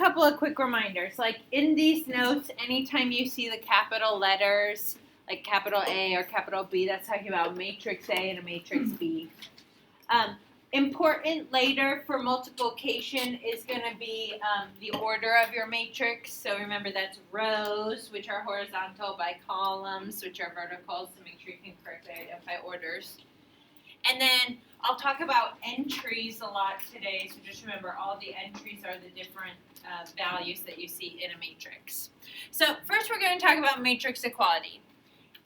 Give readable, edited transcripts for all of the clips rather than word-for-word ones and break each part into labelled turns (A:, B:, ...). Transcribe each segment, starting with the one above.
A: couple of quick reminders. Like in these notes, anytime you see the capital letters, like capital A or capital B, that's talking about matrix A and a matrix B. Important later for multiplication is going to be the order of your matrix. So remember that's rows, which are horizontal, by columns, which are vertical, so make sure you can correctly identify orders. And then I'll talk about entries a lot today, so just remember all the entries are the different values that you see in a matrix. So first we're going to talk about matrix equality.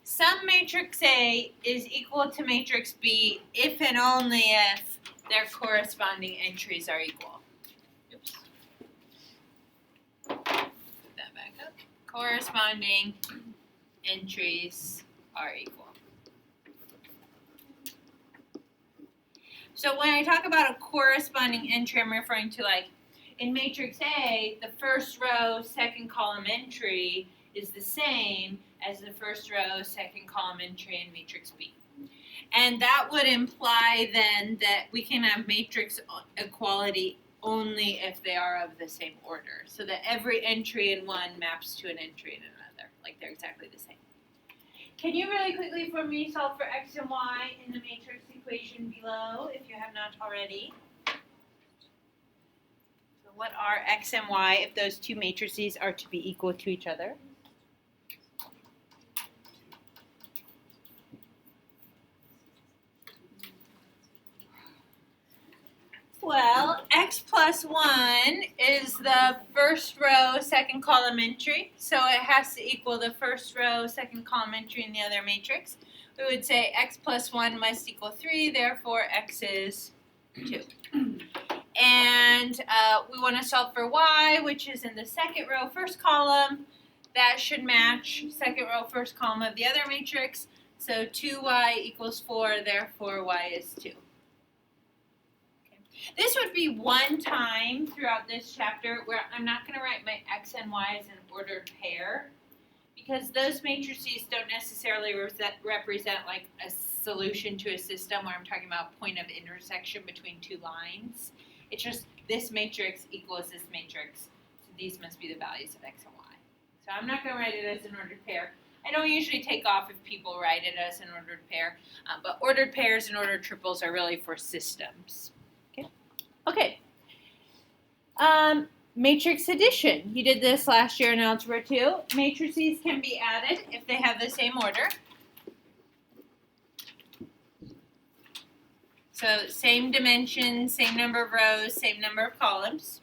A: Sum matrix A is equal to matrix B if and only if their corresponding entries are equal. Oops. Put that back up. Corresponding entries are equal. So when I talk about a corresponding entry, I'm referring to like in matrix A, the first row, second column entry is the same as the first row, second column entry in matrix B. And that would imply then that we can have matrix equality only if they are of the same order. So that every entry in one maps to an entry in another, like they're exactly the same. Can you really quickly for me solve for x and y in the matrix equation below if you have not already? So what are x and y if those two matrices are to be equal to each other? Well, x plus 1 is the first row, second column entry. So it has to equal the first row, second column entry in the other matrix. We would say x plus 1 must equal 3, therefore x is 2. And we want to solve for y, which is in the second row, first column. That should match second row, first column of the other matrix. So 2y equals 4, therefore y is 2. This would be one time throughout this chapter where I'm not going to write my x and y as an ordered pair because those matrices don't necessarily represent like a solution to a system where I'm talking about point of intersection between two lines. It's just this matrix equals this matrix, so these must be the values of x and y. So I'm not going to write it as an ordered pair. I don't usually take off if people write it as an ordered pair, but ordered pairs and ordered triples are really for systems. Okay. Matrix addition. You did this last year in Algebra 2. Matrices can be added if they have the same order. So same dimensions, same number of rows, same number of columns.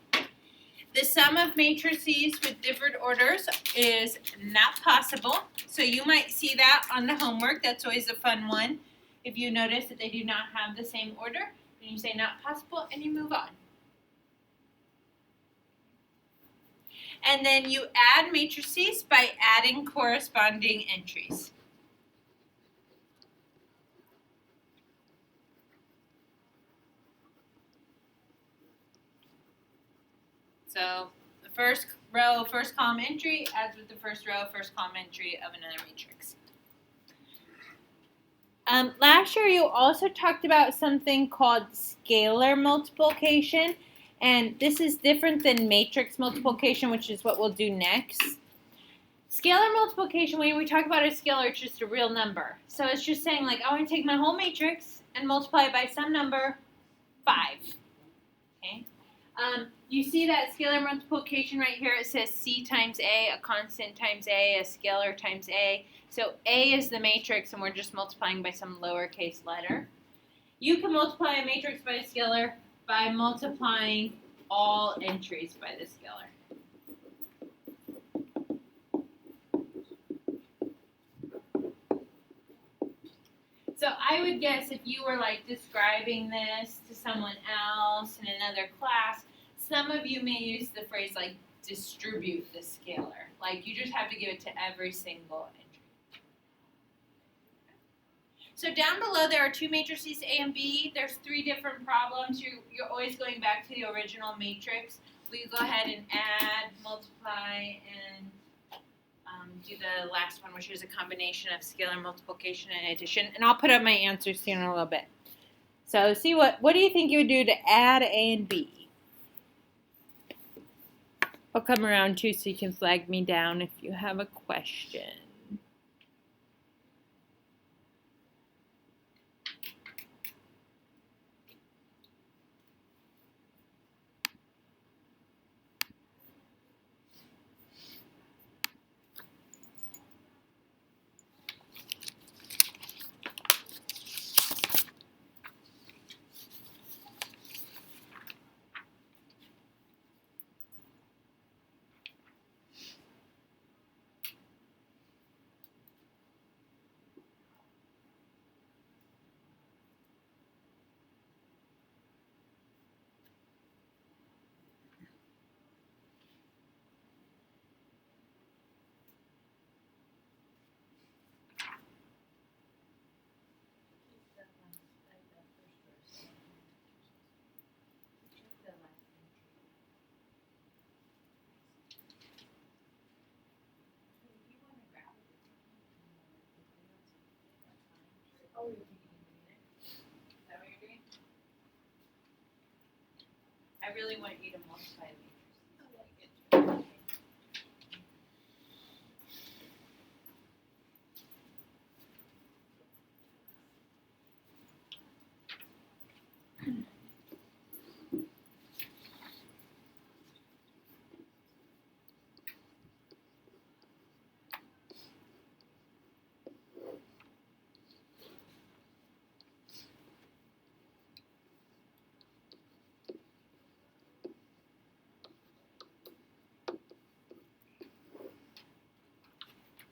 A: The sum of matrices with different orders is not possible. So you might see that on the homework. That's always a fun one. If you notice that they do not have the same order, then you say not possible and you move on. And then you add matrices by adding corresponding entries. So the first row, first column entry adds with the first row, first column entry of another matrix. Last year you also talked about something called scalar multiplication, and this is different than matrix multiplication, which is what we'll do next. Scalar multiplication, when we talk about a scalar, it's just a real number. So it's just saying like, I want to take my whole matrix and multiply it by some number, 5. Okay. You see that scalar multiplication right here. It says C times A, a constant times A, a scalar times A. So A is the matrix, and we're just multiplying by some lowercase letter. You can multiply a matrix by a scalar by multiplying all entries by the scalar. So I would guess if you were like describing this to someone else in another class, some of you may use the phrase like distribute the scalar. Like you just have to give it to every single entry. So down below there are two matrices A and B. There's 3 different problems. You're always going back to the original matrix. We go ahead and add, multiply, and do the last one, which is a combination of scalar multiplication and addition. And I'll put up my answers here in a little bit. So see what do you think you would do to add A and B? I'll come around too so you can flag me down if you have a question. Oh, you're taking a minute? Is that what you're doing? I really want you to multiply the matrices.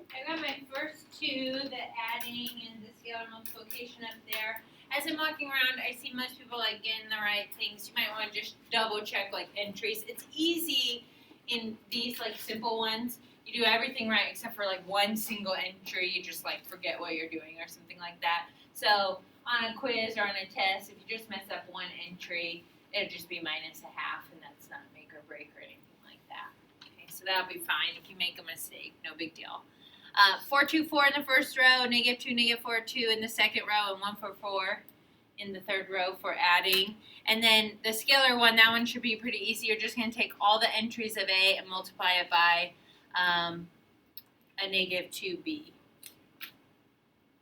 A: I got my first two, the adding and the scalar multiplication up there. As I'm walking around, I see most people like getting the right things. You might want to just double check like entries. It's easy in these like simple ones. You do everything right except for like one single entry. You just like forget what you're doing or something like that. So on a quiz or on a test, if you just mess up one entry, it'll just be minus a half, and that's not make or break or anything like that. Okay, so that'll be fine if you make a mistake. No big deal. 4, 2, 4 in the first row, negative 2, negative 4, 2 in the second row, and 1, 4, 4 in the third row for adding. And then the scalar one, that one should be pretty easy. You're just going to take all the entries of A and multiply it by a negative 2B.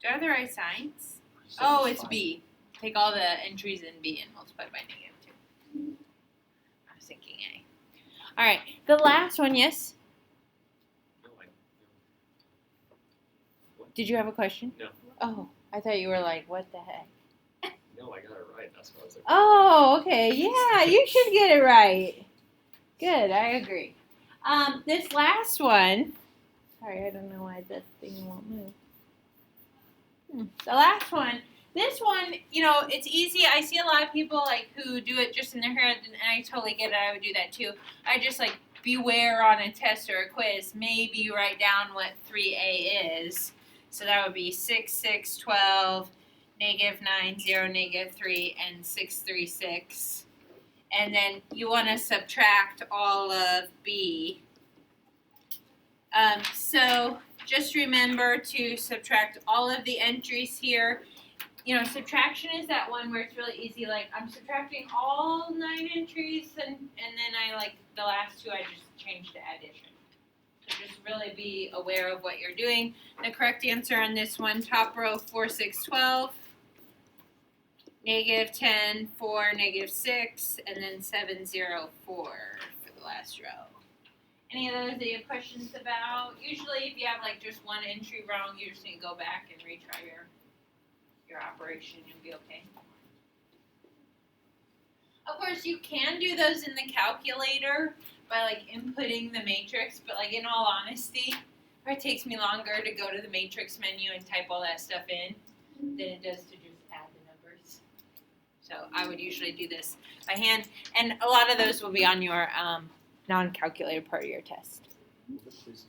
A: Do I have the right signs? Oh, it's B. Take all the entries in B and multiply by negative 2. I was thinking A. All right, the last one, yes? Did you have a question?
B: No.
A: Oh, I thought you were like, what the heck?
B: No, I got it right. That's what I was like.
A: Oh, okay. Yeah, you should get it right. Good, I agree. This last one. Sorry, I don't know why that thing won't move. The last one. This one, you know, it's easy. I see a lot of people like who do it just in their head, and I totally get it. I would do that too. I just like beware on a test or a quiz. Maybe you write down what 3A is. So that would be 6, 6, 12, negative 9, 0, negative 3, and 6, 3, 6. And then you want to subtract all of B. So just remember to subtract all of the entries here. You know, subtraction is that one where it's really easy. Like, I'm subtracting all 9 entries, and then I, like, the last 2 I just changed to addition. So just really be aware of what you're doing. The correct answer on this one, top row, 4, 6, 12. Negative 10, 4, negative 6, and then 7, 0, 4 for the last row. Any of those that you have questions about? Usually if you have like just one entry wrong, you just need to go back and retry your operation. You'll be okay. Of course, you can do those in the calculator by like inputting the matrix, but like in all honesty, it takes me longer to go to the matrix menu and type all that stuff in than it does to just add the numbers. So I would usually do this by hand, and a lot of those will be on your non-calculated part of your test.
C: Will the quiz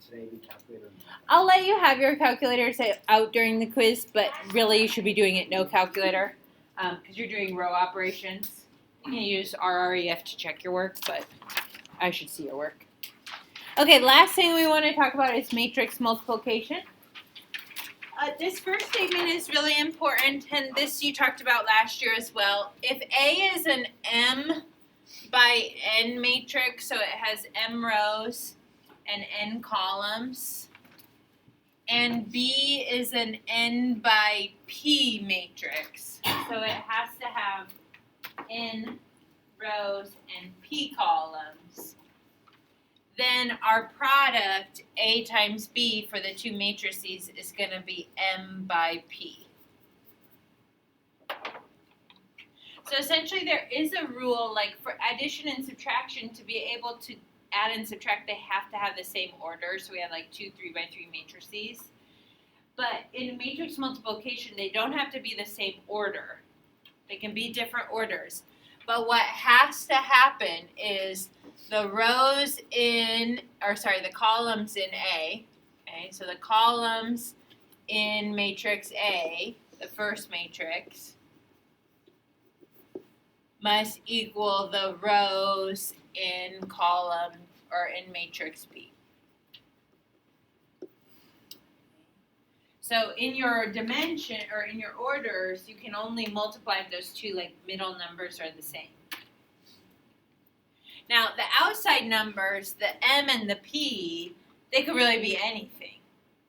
C: today be calculator?
A: I'll let you have your calculator say out during the quiz, but really you should be doing it no calculator because you're doing row operations. You can use RREF to check your work, but I should see your work. Okay, last thing we want to talk about is matrix multiplication. This first statement is really important, and this you talked about last year as well. If A is an M by n matrix, so it has m rows and n columns. And B is an n by p matrix, so it has to have n rows and p columns. Then our product, A times B, for the two matrices is going to be m by p. So essentially there is a rule, like for addition and subtraction, to be able to add and subtract, they have to have the same order. So we have like 2 3x3 matrices. But in matrix multiplication, they don't have to be the same order. They can be different orders. But what has to happen is the rows in, the columns in A, okay, so the columns in matrix A, the first matrix, must equal the rows in column or in matrix B. So in your dimension or in your orders, you can only multiply if those two like middle numbers are the same. Now the outside numbers, the m and the p, they could really be anything.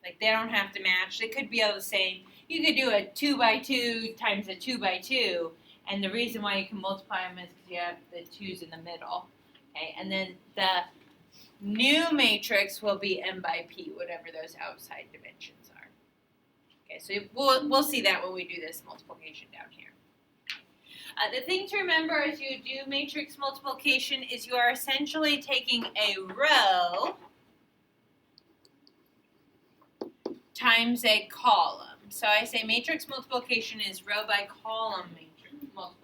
A: Like they don't have to match. They could be all the same. You could do a 2 by 2 times a 2 by 2, and the reason why you can multiply them is because you have the 2's in the middle. Okay, and then the new matrix will be m by p, whatever those outside dimensions are. Okay, so we'll see that when we do this multiplication down here. The thing to remember as you do matrix multiplication is you are essentially taking a row times a column. So I say matrix multiplication is row by column matrix multiplication.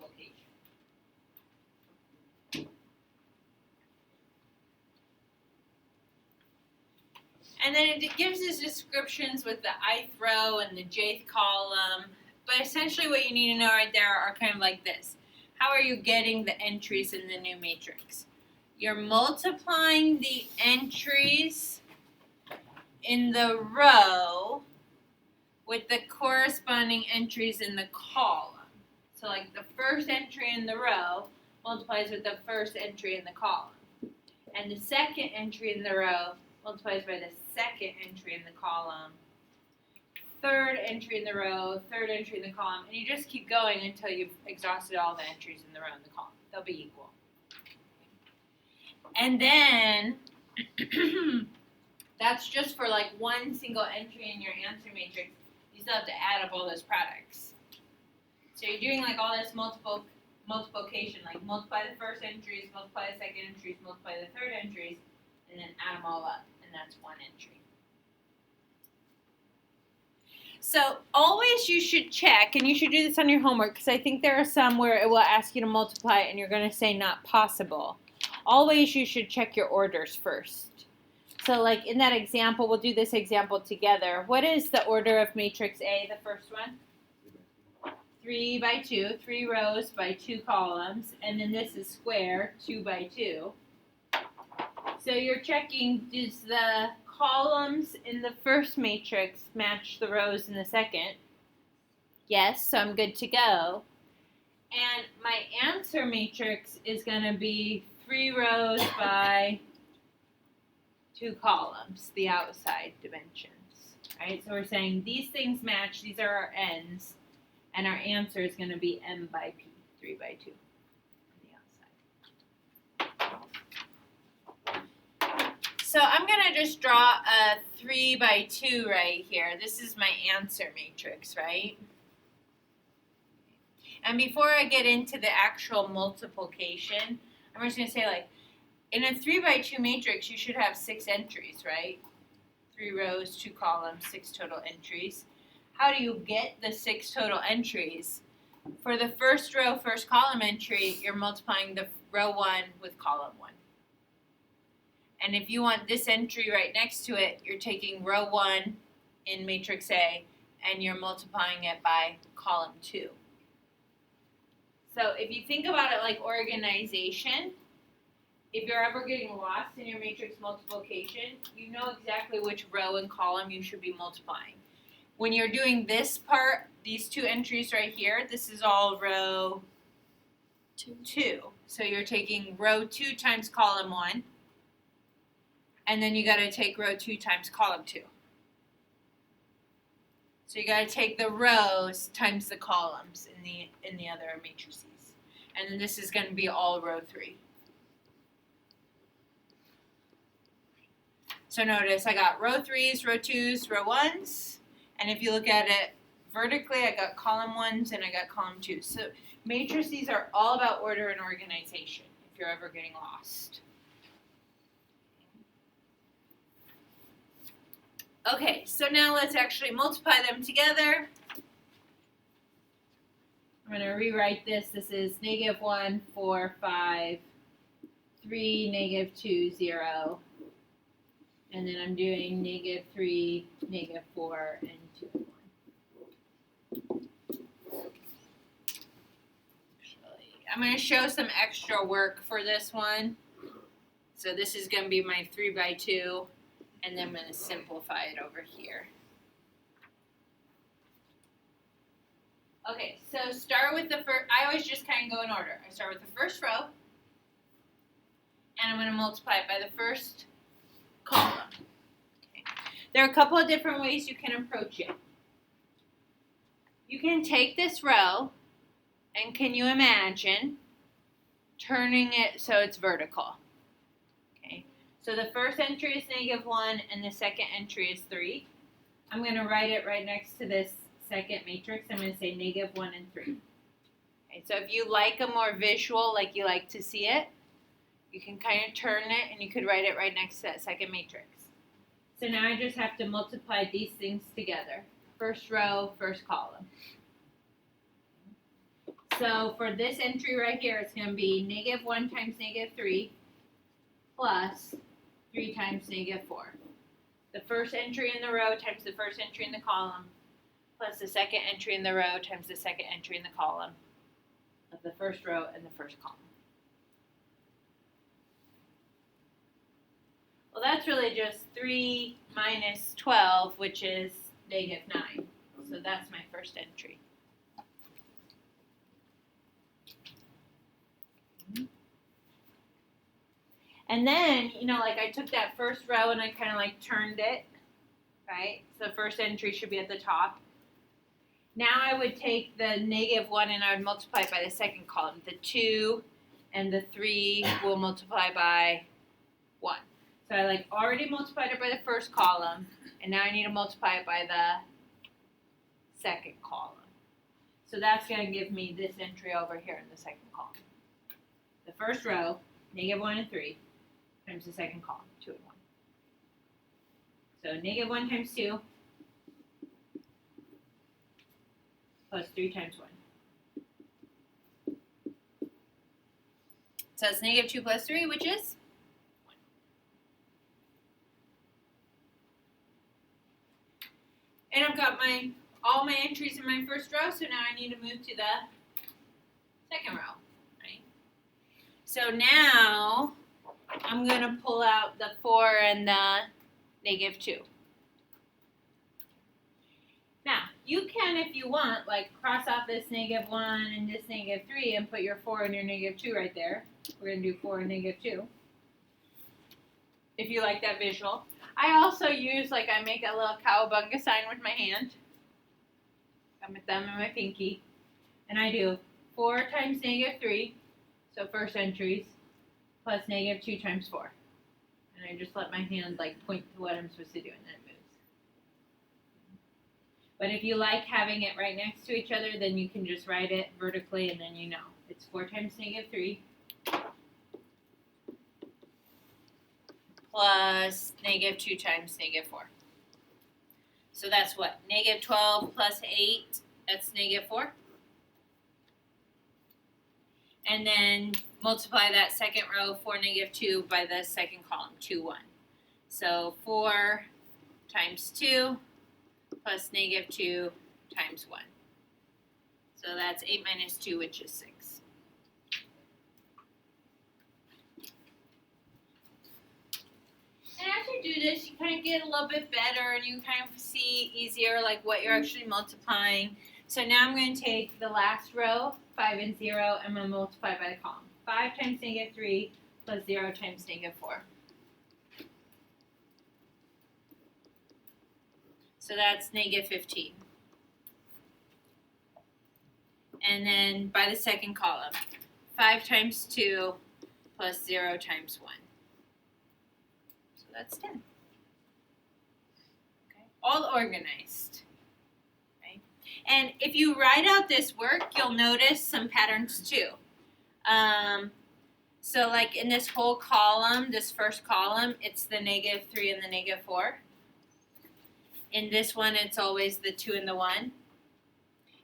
A: And then it gives us descriptions with the ith row and the jth column. But essentially what you need to know right there are kind of like this. How are you getting the entries in the new matrix? You're multiplying the entries in the row with the corresponding entries in the column. So like the first entry in the row multiplies with the first entry in the column. And the second entry in the row multiplies by the second entry in the column. Third entry in the row, third entry in the column, and you just keep going until you've exhausted all the entries in the row and the column. They'll be equal. And then, that's just for like one single entry in your answer matrix. You still have to add up all those products. So you're doing like all this multiplication, like multiply the first entries, multiply the second entries, multiply the third entries, and then add them all up, and that's one entry. So always you should check, and you should do this on your homework, because I think there are some where it will ask you to multiply and you're going to say not possible. Always you should check your orders first. So like in that example, we'll do this example together. What is the order of matrix A, the first one? 3 by 2, 3 rows by 2 columns, and then this is square, 2 by 2. So you're checking, does the columns in the first matrix match the rows in the second? Yes, so I'm good to go. And my answer matrix is going to be 3 rows by 2 columns, the outside dimensions. Right? So we're saying these things match, these are our n's, and our answer is going to be m by p, 3 by 2 on the outside. So I'm going to just draw a 3 by 2 right here. This is my answer matrix, right? And before I get into the actual multiplication, I'm just going to say, like, in a 3 by 2 matrix, you should have 6 entries, right? 3 rows, 2 columns, 6 total entries. How do you get the 6 total entries? For the first row, first column entry, you're multiplying the row 1 with column 1. And if you want this entry right next to it, you're taking row 1 in matrix A, and you're multiplying it by column 2. So if you think about it like organization, if you're ever getting lost in your matrix multiplication, you know exactly which row and column you should be multiplying. When you're doing this part, these 2 entries right here, this is all row 2. So you're taking row 2 times column 1. And then you got to take row 2 times column 2. So you got to take the rows times the columns in the other matrices. And then this is going to be all row 3. So notice I got row 3s, row 2s, row 1s. And if you look at it vertically, I got column 1s and I got column 2s. So matrices are all about order and organization if you're ever getting lost. Okay, so now let's actually multiply them together. I'm going to rewrite this. This is -1, 4, 5, 3, -2, 0. And then I'm doing -3, -4, and 2 and 1. I'm going to show some extra work for this one. So this is going to be my 3 by 2. And then I'm going to simplify it over here. Okay, so start with the first, I always just kind of go in order. I start with the first row, and I'm going to multiply it by the first column. Okay. There are a couple of different ways you can approach it. You can take this row, and can you imagine turning it so it's vertical? So the first entry is -1 and the second entry is 3. I'm going to write it right next to this second matrix. I'm going to say -1 and 3. Okay, so if you like a more visual, like you like to see it, you can kind of turn it and you could write it right next to that second matrix. So now I just have to multiply these things together. First row, first column. So for this entry right here, it's going to be -1 times -3 plus 3 times -4. The first entry in the row times the first entry in the column plus the second entry in the row times the second entry in the column of the first row and the first column. Well, that's really just 3 minus 12, which is -9. So that's my first entry. And then, like I took that first row and I kind of like turned it, right? So the first entry should be at the top. Now I would take the -1 and I would multiply it by the second column. The 2 and the 3 will multiply by 1. So I like already multiplied it by the first column, and now I need to multiply it by the second column. So that's going to give me this entry over here in the second column. The first row, -1 and 3. Times the second column, 2 and 1. So -1 times 2 plus 3 times 1. So it's -2 plus 3, which is 1. And I've got all my entries in my first row, so now I need to move to the second row, right? So now I'm going to pull out the 4 and the -2. Now, you can, if you want, like cross off this -1 and this -3 and put your 4 and your -2 right there. We're going to do 4 and -2. If you like that visual. I also use, I make a little cowabunga sign with my hand. I'm with thumb and my pinky. And I do 4 times -3, so first entries, plus -2 times 4. And I just let my hand point to what I'm supposed to do and then it moves. But if you like having it right next to each other, then you can just write it vertically and then you know. It's 4 times -3 plus -2 times -4. So that's what? -12 plus 8, that's -4. And then multiply that second row, 4, -2, by the second column, 2, 1. So 4 times 2 plus -2 times 1. So that's 8 minus 2, which is 6. And as you do this, you kind of get a little bit better and you kind of see easier what you're actually multiplying. So now I'm going to take the last row, 5 and 0, and I'm going to multiply by the column. 5 times negative 3 plus 0 times negative 4. So that's negative 15. And then by the second column, 5 times 2 plus 0 times 1. So that's 10. Okay. All organized. Right? And if you write out this work, you'll notice some patterns too. So like in this whole column, this first column, it's the negative 3 and the negative 4. In this one, it's always the 2 and the 1.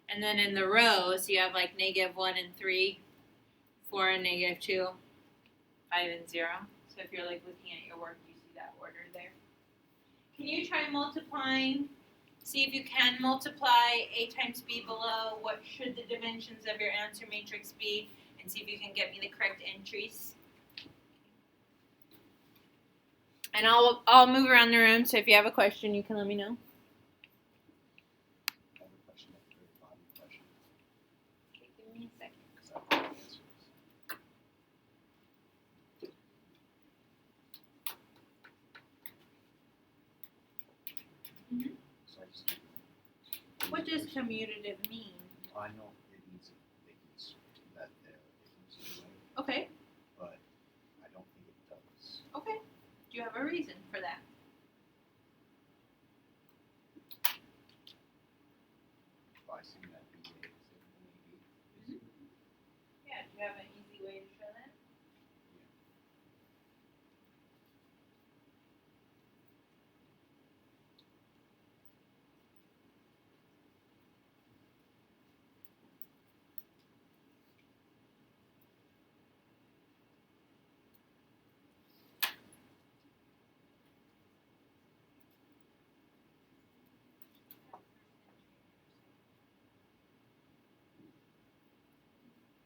A: And then in the rows, you have like negative 1 and 3, 4 and negative 2, 5 and 0. So if you're like looking at your work, you see that order there. Can you try multiplying? See if you can multiply A times B below. What should the dimensions of your answer matrix be? And see if you can get me the correct entries. And I'll move around the room, so if you have a question, you can let me know.
C: I have a question at the very bottom question.
A: Okay, give me a second.
C: Because I have the answers.
A: Mhm.
C: So I just
A: What does commutative mean?
C: I know it means it means that it moves away,
A: Okay,
C: but I don't think it does.
A: okay. Do you have a reason for that?
C: By saying that BA is maybe.
A: Yeah, do you have an easy way to show that?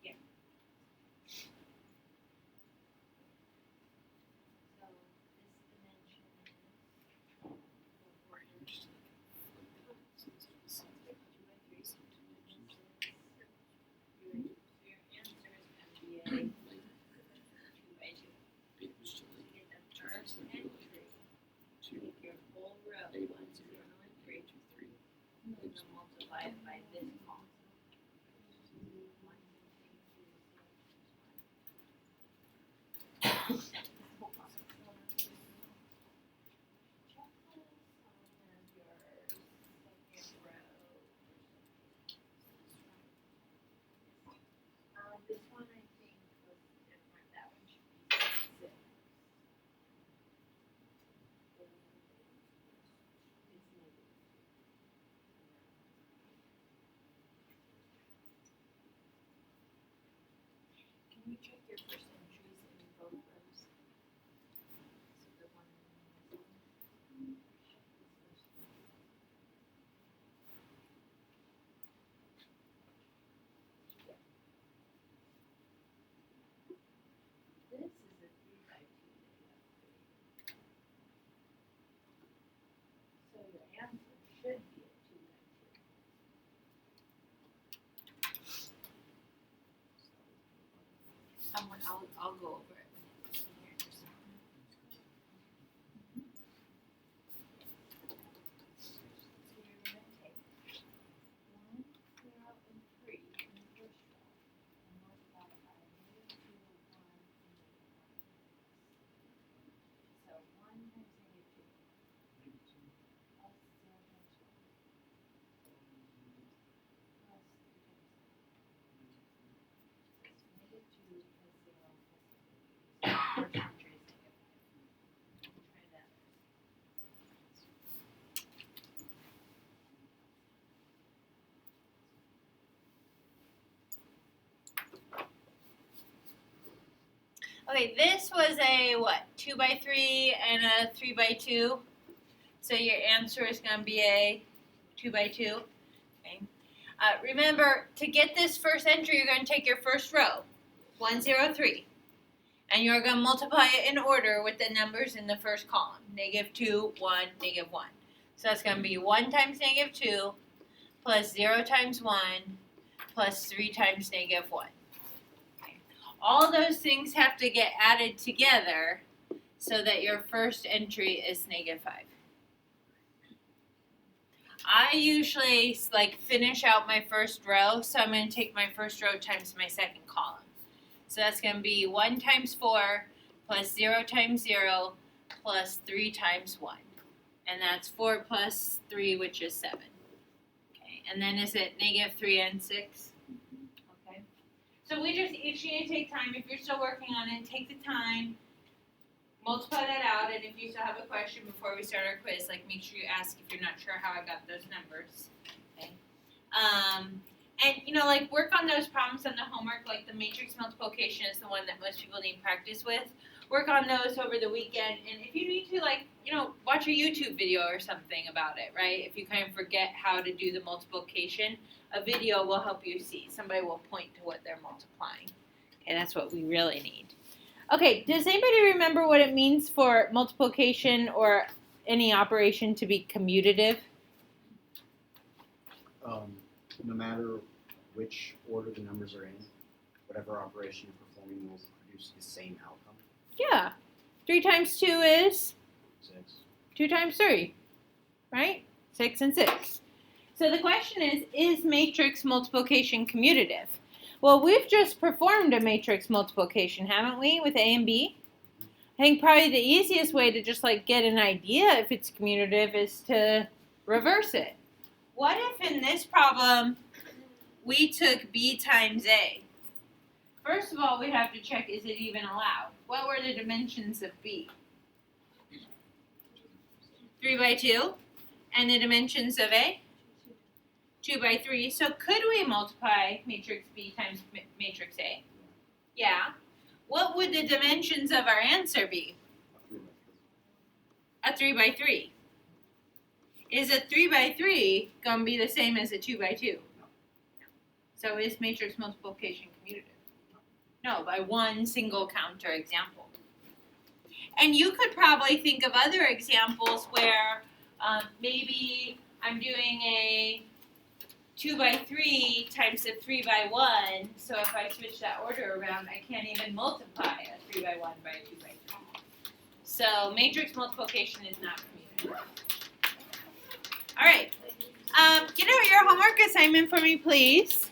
A: Yeah. So this dimension is multiply it by this column. This one I think was different. That one should be 6. It's negative. Can you check your first entries in both rows? So the one check this first one. Yeah. This is a 3 by 2 that you have created. So your answer should be a 2 by 2. I'll go over it when it's in here in just a moment. So you're going to take 1, 0, and 3 in the first row and multiply it by negative 2, 1, and negative 1. So 1 times negative 2 plus 0 times 1 plus 3 times 1. So it's negative 2 plus 0 plus first entry is negative 5. Try that. Okay, this was a what? 2 by 3 and a 3 by 2. So your answer is going to be a 2 by 2. Okay. Remember, to get this first entry, you're going to take your first row, 1, 0, 3. And you're going to multiply it in order with the numbers in the first column. Negative 2, 1, negative 1. So that's going to be 1 times negative 2 plus 0 times 1 plus 3 times negative 1. Okay. all those things have to get added together so that your first entry is -5. I usually like finish out my first row, so I'm going to take my first row times my second column. So that's going to be 1 times 4 plus 0 times 0 plus 3 times 1. And that's 4 plus 3, which is 7. Okay, and then is it -3 and 6? Okay. So we just each need to take time. If you're still working on it, take the time, multiply that out, and if you still have a question before we start our quiz, like make sure you ask if you're not sure how I got those numbers. Okay. And you know, like work on those problems on the homework, like the matrix multiplication is the one that most people need practice with. Work on those over the weekend, and if you need to, like, you know, watch a YouTube video or something about it, right? If you kind of forget how to do the multiplication, a video will help you see. Somebody will point to what they're multiplying. Okay, that's what we really need. Okay, does anybody remember what it means for multiplication or any operation to be commutative?
C: No matter which order the numbers are in, whatever operation you're performing will produce the same outcome.
A: Yeah. 3 times 2 is
C: 6.
A: 2 times 3, right? 6 and 6. So the question is matrix multiplication commutative? Well, we've just performed a matrix multiplication, haven't we, with A and B? I think probably the easiest way to just like get an idea if it's commutative is to reverse it. What if in this problem we took B times A? First of all, we'd have to check, is it even allowed? What were the dimensions of B? 3 by 2. And the dimensions of A? 2 by 3. So could we multiply matrix B times matrix A? Yeah. What would the dimensions of our answer be? A 3 by 3. Is a 3 by 3 going to be the same as a 2 by 2? So is matrix multiplication commutative? No, by one single counter example. And you could probably think of other examples where maybe I'm doing a 2 by 3 times a 3 by 1. So if I switch that order around, I can't even multiply a 3 by 1 by a 2 by 3. So matrix multiplication is not commutative. All right. Get out your homework assignment for me, please.